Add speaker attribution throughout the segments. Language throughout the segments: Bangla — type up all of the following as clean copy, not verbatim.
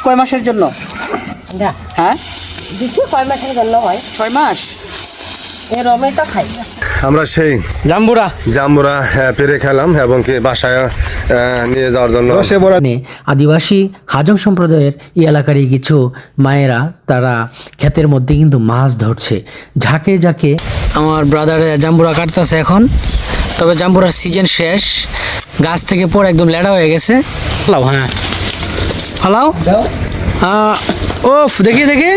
Speaker 1: কয় মাসের জন্য? হ্যাঁ,
Speaker 2: কয় মাসের জন্য হয়?
Speaker 1: 6 মাস।
Speaker 2: এরমে তো খাই
Speaker 3: আমরা সেই জাম্বুরা পেরে খেলাম এবং কি বাসায় নিয়ে যাওয়ার জন্য
Speaker 4: আদিবাসী হাজং সম্প্রদায়ের এই এলাকারই কিছু মায়েরা তারা ক্ষেতের মধ্যে কিন্তু মাছ ধরছে ঝাঁকে ঝাঁকে। আমার ব্রাদার জাম্বুরা কাটতেছে এখন, তবে জাম্বুরার সিজন শেষ, গাছ থেকে পড়ে একদম লেড়া হয়ে গেছে। হালাও, হ্যাঁ হালাও, ওফ দেখি দেখি।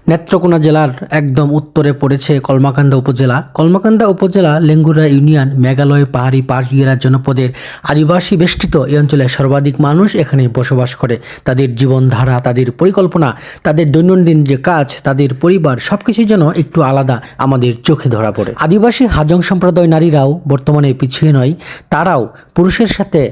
Speaker 4: নেত্রকোনা জেলার একদম উত্তরে পড়েছে কলমাকান্দা উপজেলা। কলমাকান্দা উপজেলা লেঙ্গুরা ইউনিয়ন মেঘালয় পাহাড়ি পাশগিরা জনপদের আদিবাসী বেষ্টিত এই অঞ্চলে সর্বাধিক মানুষ এখানে বসবাস করে। তাদের জীবনধারা, তাদের পরিকল্পনা, তাদের দৈনন্দিন যে কাজ, তাদের পরিবার সবকিছুই যেন একটু আলাদা আমাদের চোখে ধরা পড়ে। আদিবাসী হাজং সম্প্রদায় নারীরাও বর্তমানে পিছিয়ে নয়, তারাও পুরুষের সাথে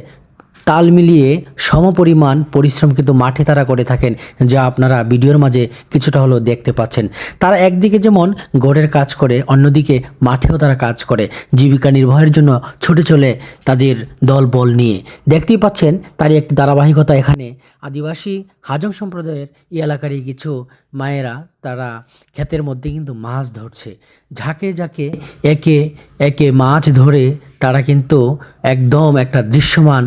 Speaker 4: তাল মিলিয়ে সমপরিমাণ পরিশ্রম কিন্তু মাঠে তারা করে থাকেন, যা আপনারা ভিডিওর মাঝে কিছুটা হলেও দেখতে পাচ্ছেন। তারা একদিকে যেমন গড়ের কাজ করে, অন্যদিকে মাঠেও তারা কাজ করে জীবিকা নির্বাহের জন্য ছুটে চলে তাদের দল বল নিয়ে। দেখতেই পাচ্ছেন তারই একটি ধারাবাহিকতা এখানে। আদিবাসী হাজং সম্প্রদায়ের এই এলাকারই কিছু মায়েরা তারা ক্ষেতের মধ্যে কিন্তু মাছ ধরছে ঝাঁকে ঝাঁকে, একে একে মাছ ধরে তারা কিন্তু একদম একটা দৃশ্যমান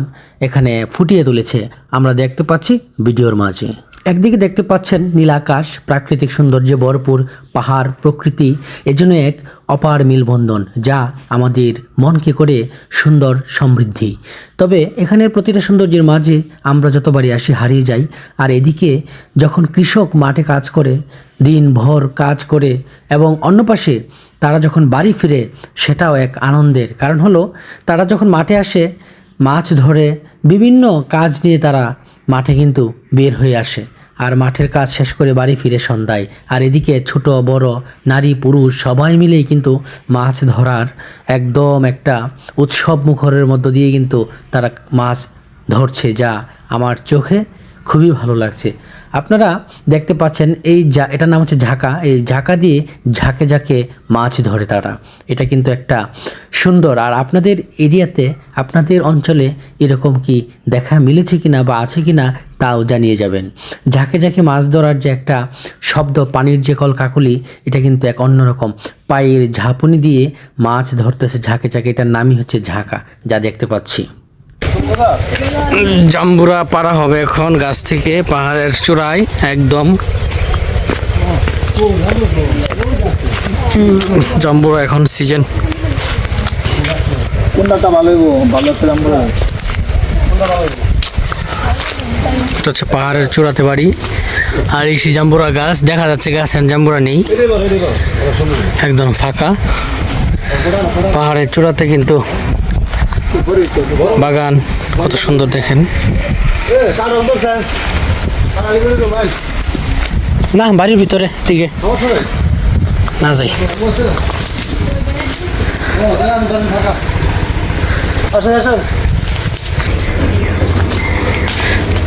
Speaker 4: এখানে ফুটিয়ে তুলেছে, আমরা দেখতে পাচ্ছি ভিডিওর মাঝে। একদিকে দেখতে পাচ্ছেন নীল আকাশ, প্রাকৃতিক সৌন্দর্যে ভরপুর পাহাড়, প্রকৃতি, এজন্য এক অপার মিলবন্ধন যা আমাদের মনকে করে সুন্দর সমৃদ্ধি। তবে এখানের প্রতিটা সৌন্দর্যের মাঝে আমরা যতবারই আসি হারিয়ে যাই। আর এদিকে যখন কৃষক মাঠে কাজ করে, দিনভর কাজ করে, এবং অন্য পাশে তারা যখন বাড়ি ফিরে, সেটাও এক আনন্দের কারণ হলো তারা যখন মাঠে আসে মাছ ধরে বিভিন্ন কাজ নিয়ে তারা মাঠে কিন্তু বের হয়ে আসে, আর মাঠের কাজ শেষ করে বাড়ি ফিরে সন্ধ্যায়। আর এদিকে ছোট বড় নারী পুরুষ সবাই মিলেই কিন্তু মাছ ধরার একদম একটা উৎসব মুখরের মধ্য দিয়ে কিন্তু তারা মাছ ধরছে, যা আমার চোখে খুবই ভালো লাগছে। আপনারা দেখতে পাচ্ছেন এটার নাম হচ্ছে ঝাঁকা। এই ঝাঁকা দিয়ে ঝাঁকে ঝাঁকে মাছ ধরে তারা, এটা কিন্তু একটা সুন্দর। আর আপনাদের এরিয়াতে, আপনাদের অঞ্চলে এরকম কি দেখা মিলেছে কিনা বা আছে কিনা তাও জানিয়ে যাবেন। ঝাঁকে ঝাঁকে মাছ ধরার যে একটা শব্দ, পানির যে কলকাকলি, এটা কিন্তু এক অন্যরকম। পায়ের ঝাঁপুনি দিয়ে মাছ ধরতেছে ঝাঁকে ঝাঁকে, এটার নামই হচ্ছে ঝাঁকা, যা দেখতে পাচ্ছি। জাম্বুরা পাড়া হবে এখন গাছ থেকে পাহাড়ের চূড়ায় একদম। জাম্বুরা এখন সিজন।
Speaker 3: কোনটা ভালো ভালো জাম্বুরা?
Speaker 4: এটা হচ্ছে পাহাড়ের চূড়াতে বাড়ি, আর এই জাম্বুরা গাছ দেখা যাচ্ছে, গাছ জাম্বুরা নেই, একদম ফাঁকা। পাহাড়ের চূড়াতে কিন্তু বাগান কত সুন্দর দেখেন। না বাড়ির ভিতরে দিকে না যাই।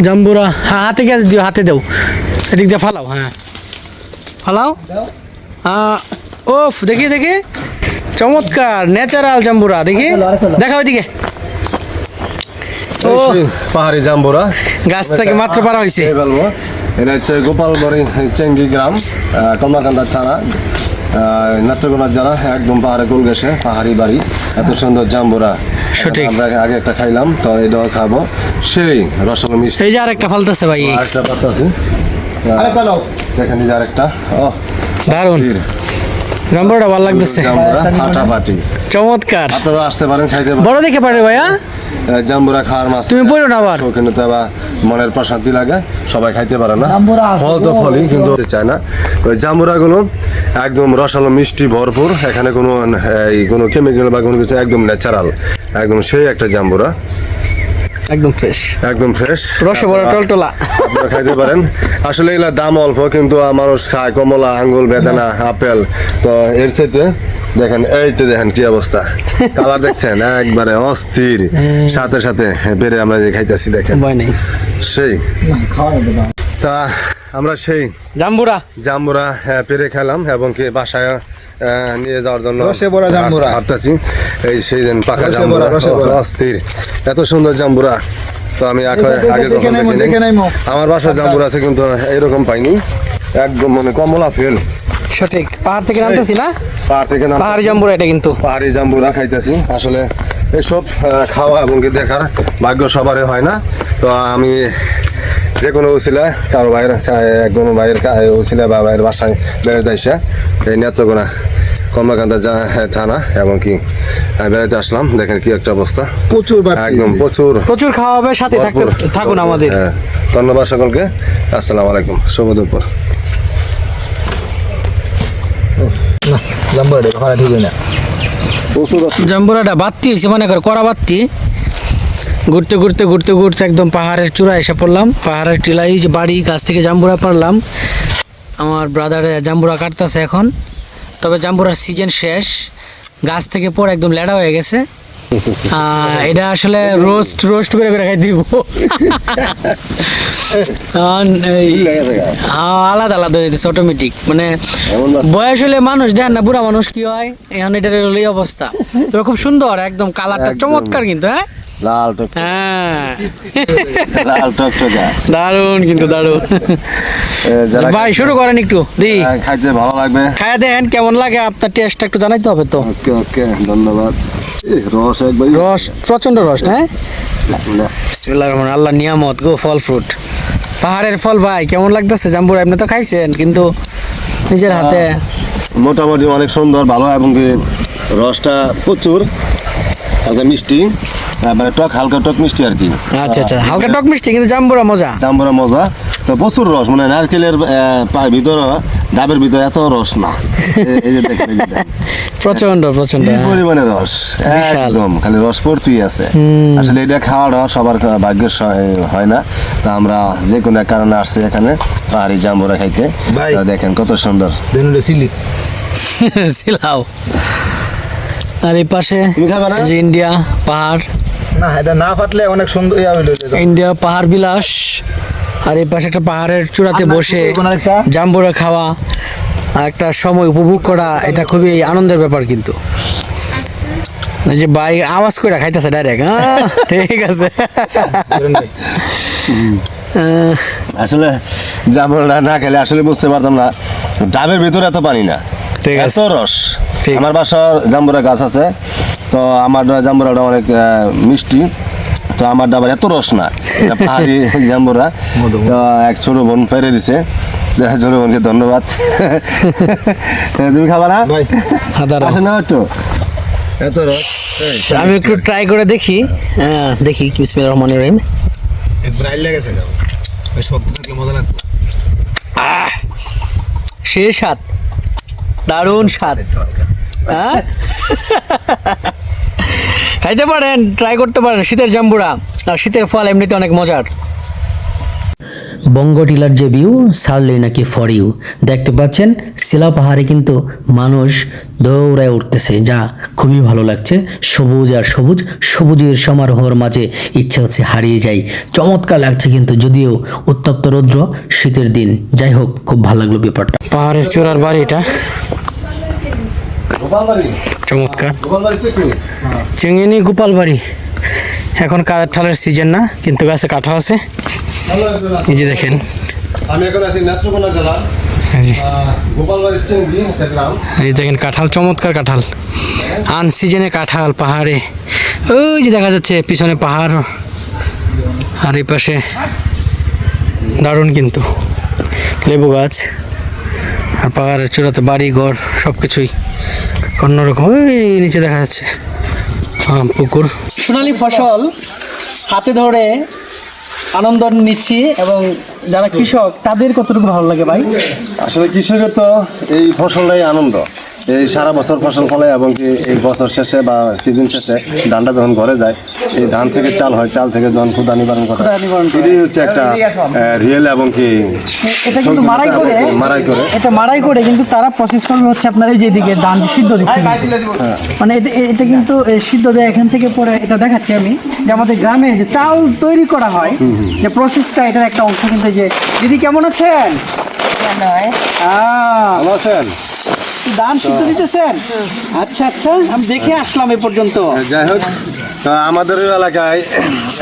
Speaker 4: জাম্বুরা, হ্যাঁ হাতে গ্যাস দিও, হাতে দেও, এদিক দিয়ে ফালাও, হ্যাঁ ফালাও। ওফ দেখি দেখি, চমৎকার ন্যাচারাল জাম্বুরা, দেখি দেখাও এদিকে। ও
Speaker 3: পাহাড়ি জাম্বুরা
Speaker 4: গাছ থেকে মাত্র পারা হয়েছে।
Speaker 3: এটা হচ্ছে গোপালবাড়ি চেঙ্গি গ্রাম, কমলাকান্দা থানা, নেত্রকোনা জেলা, একদম পাহাড়ে গোল গেছে পাহাড়ি বাড়ি। এত সুন্দর জাম্বুরা
Speaker 4: সঠিক।
Speaker 3: আমরা আগে একটা খাইলাম, তো এটাও খাবো, সেই রসগোল্লা মিষ্টি।
Speaker 4: এই যে আরেকটা ফালতেছে ভাই,
Speaker 3: আরেকটা পাতাছি, দেখেন এই যে আরেকটা। ও
Speaker 4: দারুণ, জাম্বুরাটা ভালো লাগতেছে,
Speaker 3: জাম্বুরা ফাটাফাটি,
Speaker 4: চমৎকার।
Speaker 3: আপনারা আসতে পারেন, খাইতে পারেন।
Speaker 4: বড় দেখে পারে ভাইয়া,
Speaker 3: জাম্বুরা খাওয়ার মাছ
Speaker 4: তুমি পড়ো না আবার,
Speaker 3: কিন্তু তো আবার মনের প্রশান্তি লাগে, সবাই খাইতে পারে না। ফল তো ফলই, কিন্তু চায় না। ওই জাম্বুরা গুলো একদম রসালো মিষ্টি ভরপুর, এখানে কোনো কেমিক্যাল বা কোনো কিছু, একদম ন্যাচারাল, একদম সেই একটা জাম্বুরা,
Speaker 4: একদম ফ্রেশ,
Speaker 3: একদম ফ্রেশ,
Speaker 4: রসে বড় টলটলা।
Speaker 3: আপনারা খাইতে পারেন। আসলে এগুলা দাম অল্প, কিন্তু মানুষ খায় কমলা, আঙ্গুল, বেদানা, আপেল। তো এর সাথে দেখেন, এই তো দেখেন কি অবস্থা, কালার দেখছেন একবারে অস্থির, সাথে সাথে বেড়ে আমরা যে খাইতেছি দেখেন,
Speaker 4: ভয় নেই।
Speaker 3: সেই তা আমরা সেই জাম্বুরা পেরে খেলাম এবং কি বাসায় নিয়ে যাওয়ার জন্য হাঁটতেছি। এই সেই পাকা জাম্বুরা, অস্থির, এত সুন্দর জাম্বুরা তো আমি আগে কখন দেখিনি। আমার বাসায় জাম্বুরা আছে কিন্তু এরকম পাইনি, একদম মানে কমলা ফেল।
Speaker 4: সঠিক, পাহাড় থেকে নামতেছি না,
Speaker 3: পাহাড় থেকে
Speaker 4: পাহাড়ি জাম্বুরা এটা কিন্তু।
Speaker 3: পাহাড়ি জাম্বুরা খাইতেছি। আসলে এসব খাওয়া এবং কি দেখার ভাগ্য সবারই হয় না। তো আমি যে কোনো উচিলা কারো ভাইয়ের কোনো ভাইয়ের উচিলা বা ভাইয়ের বাসায় বেড়াতে আসে এই নেত্রকোনা কমলাকান্দা থানা এবং কি বেড়াতে আসলাম। দেখেন কি একটা অবস্থা,
Speaker 1: প্রচুর
Speaker 3: একদম প্রচুর
Speaker 4: প্রচুর খাওয়া হবে, সাথে থাকুন আমাদের।
Speaker 3: হ্যাঁ, ধন্যবাদ সকলকে। আসসালামু আলাইকুম, শুভ দুপুর।
Speaker 4: জাম্বুরাটা বাত্তি হয়েছে, মনে করে কড়া বাত্তি। ঘুরতে ঘুরতে ঘুরতে ঘুরতে একদম পাহাড়ের চূড়ায় এসে পড়লাম। পাহাড়ের টিলাই যে বাড়ি, গাছ থেকে জাম্বুরা পারলাম। আমার ব্রাদারে জাম্বুরা কাটতেছে এখন। তবে জাম্বুরার সিজন শেষ, গাছ থেকে পড়ে একদম লেড়া হয়ে গেছে। এটা আসলে রোস্ট করে খাই দিব। আলাদা আলাদা হয়ে গেছে অটোমেটিক। মানে বয়স হলে মানুষ দেন না, বুড়া মানুষ কি হয়, এখন এটার হলেই অবস্থা। তবে খুব সুন্দর, একদম কালারটা চমৎকার কিন্তু। হ্যাঁ,
Speaker 3: লাল টক
Speaker 4: হ্যাঁ,
Speaker 3: লাল টকটকা,
Speaker 4: দারুণ কিন্তু দারুণ। ভাই শুরু করেন একটু, দি
Speaker 3: খাইতে ভালো লাগবে,
Speaker 4: খাইয়া দেন কেমন লাগে, আপনার টেস্টটা একটু জানাইতে হবে তো।
Speaker 3: ওকে ওকে, ধন্যবাদ। রস একবার,
Speaker 4: রস প্রচন্ড রস। হ্যাঁ, বিসমিল্লাহির রহমানির রহিম। আল্লাহ নিয়ামত গো, ফল ফ্রুট, পাহাড়ের ফল। ভাই কেমন লাগতেছে জাম্বুরা? আপনি তো খাইছেন কিন্তু নিজের হাতে।
Speaker 3: মোটামুটি অনেক সুন্দর, ভালো এবং কি রসটা প্রচুর, হালকা মিষ্টি, মানে টক, হালকা টক মিষ্টি আর কি।
Speaker 4: আচ্ছা আচ্ছা, হালকা টক মিষ্টি কিন্তু জাম্বুরা মজা।
Speaker 3: জাম্বুরা মজা, তো প্রচুর রস, মানে নারকেলের ভিতরে, ডাবের ভিতরে এত রস না। এই যে দেখেন,
Speaker 4: প্রচন্ড প্রচন্ড
Speaker 3: কি পরিমাণে রস, একদম খালি রস পড়তেই আছে। আসলে এটা খাওয়াটা সবার ভাগ্যের হয় না। তো আমরা যে কোনো এক কারণে আসছি এখানে পাহাড়ি জাম্বুরা খাইতে। দেখেন কত সুন্দর
Speaker 4: সিলাও। আর এই পাশে যে ইন্ডিয়া পাহাড়,
Speaker 1: না এটা না ফাটলে অনেক সুন্দর
Speaker 4: ইন্ডিয়া পাহাড় বিলাস। আর এই পাশে একটা পাহাড়ের চূড়াতে বসে জাম্বুরা খাওয়া, একটা সময় উপভোগ করা, এটা খুবই আনন্দের ব্যাপার কিন্তু। এই যে ভাই আওয়াজ করে খাইতেছে ডাইরেক্ট। ঠিক আছে।
Speaker 3: আসলে জাম্বুরা না খেলে আসলে বুঝতে পারতাম না ডাবের ভিতরে এত পানি না, এত রস। আমার বাসার জাম্বুরা গাছ আছে, তো আমার জাম্বুরাটা অনেক মিষ্টি, তো আমার ডাবার এত রস না। পাহাড়ি জাম্বুরা এক ছোট বোন পেরে দিছে, ছোট বোনকে ধন্যবাদ। তুমি খাবা না? আসে না একটু এত রস।
Speaker 4: আমি একটু ট্রাই করে দেখি। দেখি বিসমিল্লাহির রহমানির রহিম। সে স্বাদ, দারুণ স্বাদ। খাইতে পারেন, ট্রাই করতে পারেন শীতের জাম্বুরা। আর শীতের ফল এমনিতে অনেক মজার। বঙ্গটিলার যে ভিউ সারলেই নাকি ফর ইউ। দেখতে পাচ্ছেন শিলা পাহাড়ে কিন্তু মানুষ দৌড়ায় উঠতেছে, যা খুবই ভালো লাগছে। সবুজ আর সবুজ, সবুজের সমারোহর মাঝে ইচ্ছে হচ্ছে হারিয়ে যাই। চমৎকার লাগছে কিন্তু, যদিও উত্তপ্ত রৌদ্র, শীতের দিন। যাই হোক, খুব ভালো লাগলো ব্যাপারটা। পাহাড়ের চূড়ার বাড়িটা চমৎকার। চিংড়ি গোপাল বাড়ি। এখন কাঁঠালের সিজন না, কিন্তু গাছে কাঁঠাল আছে। এই যে দেখেন,
Speaker 3: আমি এখন আছি নেত্রকোনা জেলা, গোপালবাড়ির চিংড়ি একটা গ্রাম।
Speaker 4: এই দেখেন কাঁঠাল, চমৎকার কাঁঠাল, আনসিজনে কাঁঠাল পাহাড়ে। ওই যে দেখা যাচ্ছে পিছনে পাহাড়, আর এই পাশে দারুণ কিন্তু লেবু গাছ, আর পাহাড়ের চূড়াতে বাড়ি ঘর সব কিছুই অন্যরকম। ওই নিচে দেখা যাচ্ছে পুকুর। সোনালী ফসল হাতে ধরে আনন্দ নিচ্ছি, এবং যারা কৃষক তাদের কতটুকু ভালো লাগে ভাই?
Speaker 3: আসলে কৃষকের তো এই ফসলটাই আনন্দ। এই সারা বছর ফসল ফলে এবং কি এই বছর শেষে বা সিজন শেষে ধানটা যখন ঘরে যায়, এই ধান থেকে চাল হয়, চাল থেকে যখন ক্ষুদা নিবারণ করা, এটাই হচ্ছে একটা রিয়েল এবং কি
Speaker 4: এটা কিন্তু মারাই করে কিন্তু তারা প্রসেস করবে হচ্ছে আপনার এই যেদিকে ধান সিদ্ধ দিচ্ছে, মানে এটা কিন্তু সিদ্ধ দেয় এখান থেকে পরে। এটা দেখাচ্ছি আমি যে আমাদের গ্রামে যে চাল তৈরি করা হয়, যে প্রসেসটা, এটার একটা অংশ কিন্তু। যে দিদি কেমন আছেন?
Speaker 3: ভালো আছেন?
Speaker 4: ধান সিদ্ধ দিতেছেন? আচ্ছা আচ্ছা, আমি দেখে আসলাম এ পর্যন্ত।
Speaker 3: যাই হোক, তা আমাদের এই এলাকায়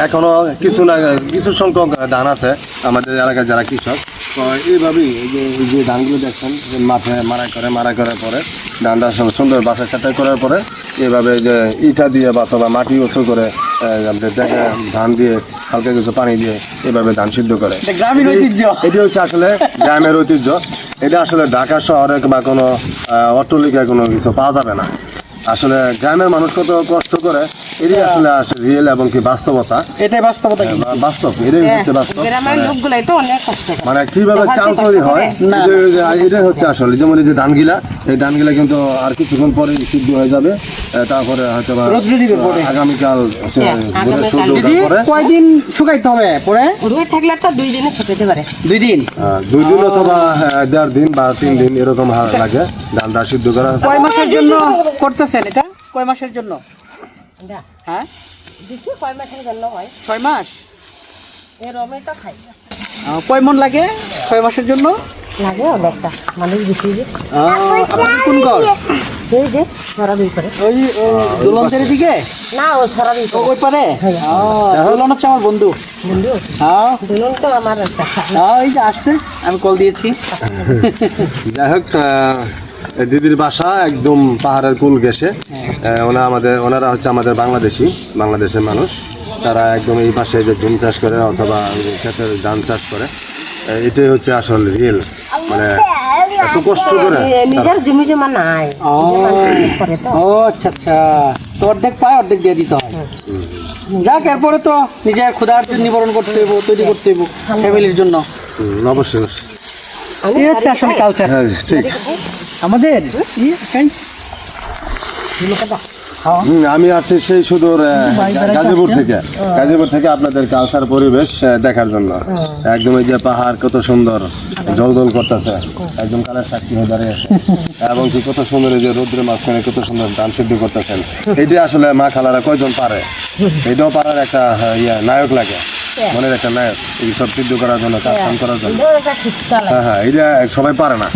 Speaker 3: এখনো কিছু সংখ্যক ধান আছে আমাদের এলাকায় যারা কৃষক। তো এইভাবেই এই যে ধানগুলো দেখছেন যে মাঠে মারা করার পরে ধানটা সুন্দর বাছাই ছাঁটাই করার পরে এইভাবে যে ইটা দিয়ে বা অথবা মাটি উঁচু করে আপনার ধান দিয়ে হালকা কিছু পানি দিয়ে এভাবে ধান সিদ্ধ করে।
Speaker 4: গ্রামীণ ঐতিহ্য।
Speaker 3: এটি হচ্ছে আসলে গ্রামের ঐতিহ্য। এটা আসলে ঢাকা শহরে বা কোনো অট্টালিকায় কোনো কিছু পাওয়া যাবে না। আসলে গ্রামের মানুষ কত কষ্ট করে এটাই আসলে রিয়েল এবং কি বাস্তবতা।
Speaker 4: এটাই বাস্তবতা।
Speaker 3: বাস্তব এটাই হচ্ছে বাস্তব।
Speaker 2: গ্রামের লোকগুলাই তো অনেক কষ্ট করে।
Speaker 3: মানে কিভাবে চাল তৈরি হয় এটাই হচ্ছে আসলে। যেমন এই যে ধানগুলা, এই ধানগুলা কিন্তু আর কিছুক্ষণ পরে সিদ্ধ হয়ে যাবে। তারপরে হয়তো আগামীকাল সূর্য ওঠার পরে
Speaker 4: কয়দিন শুকাইতে হবে পরে?
Speaker 2: রোদ থাকলে তো 2 দিনে শুকাতে পারে।
Speaker 4: 2 দিন।
Speaker 3: 2 দিন অথবা 1.5 দিন বা 3 দিন এরকম লাগে ধানটা সিদ্ধ করা।
Speaker 4: কয় মাসের জন্য করতেছেন এটা? কয় মাসের জন্য?
Speaker 2: এটা
Speaker 4: হ্যাঁ,
Speaker 2: দেখি কয় মাসের জন্য হয়।
Speaker 4: 6 মাস।
Speaker 2: এই রমেটা খাই।
Speaker 4: কয় মন লাগে 6 মাসের জন্য?
Speaker 2: লাগে অনেকটা, মানুষ বেশি যে।
Speaker 4: আপনার কোন ঘর?
Speaker 2: এই যে সরাবি করে।
Speaker 4: ওই দোলনদের দিকে
Speaker 2: না, ও সরাবি করে।
Speaker 4: ওই পারে। দোলন হচ্ছে আমার বন্ধু।
Speaker 2: বন্ধু
Speaker 4: হ্যাঁ,
Speaker 2: দুজন তো আমার একটা।
Speaker 4: এই যে আসছে, আমি কল দিয়েছি।
Speaker 3: যাই হোক, দিদির বাসা একদম পাহাড়ের কুল ঘেঁষে। ওনারা হচ্ছে আমাদের বাংলাদেশের মানুষ। তারা একদম এই পাশে যে ঝুম চাষ করে অথবা ক্ষেতের ধান চাষ করে। এটাই হচ্ছে আসল রিয়েল, মানে এত কষ্ট করে
Speaker 2: নিজের জমি জমা নাই। করে তো
Speaker 4: ও আচ্ছা আচ্ছা, তো অর্ধেক পায় অর্ধেক দিয়ে দিতে হয়। যাক, এরপরে তো নিজের ক্ষুধার নিবারণ করতে হইব, তৈরি করতে হইব ফ্যামিলির জন্য।
Speaker 3: অবশ্যই
Speaker 4: এই হচ্ছে আসলে কালচার
Speaker 3: হ্যাঁ, ঠিক।
Speaker 4: আমাদের।
Speaker 3: আমি আসছি সেই সুদূর গাজীপুর থেকে আপনাদের কালচার পরিবেশ দেখার জন্য। একদম এই যে পাহাড় কত সুন্দর জলদল করতেছে, একদম কালের সাক্ষী হয়ে দাঁড়িয়েছে। এবং কি কত সুন্দর এই যে রৌদ্রের মাঝখানে কত সুন্দর ধান সিদ্ধ করতেছেন। এটি আসলে মা খালারা কয়জন পারে? এটাও পারার একটা নায়ক লাগে, মনের একটা নায়ক এই সব সিদ্ধ করার জন্য, কাজ কাম করার জন্য। হ্যাঁ, এটা সবাই পারে না।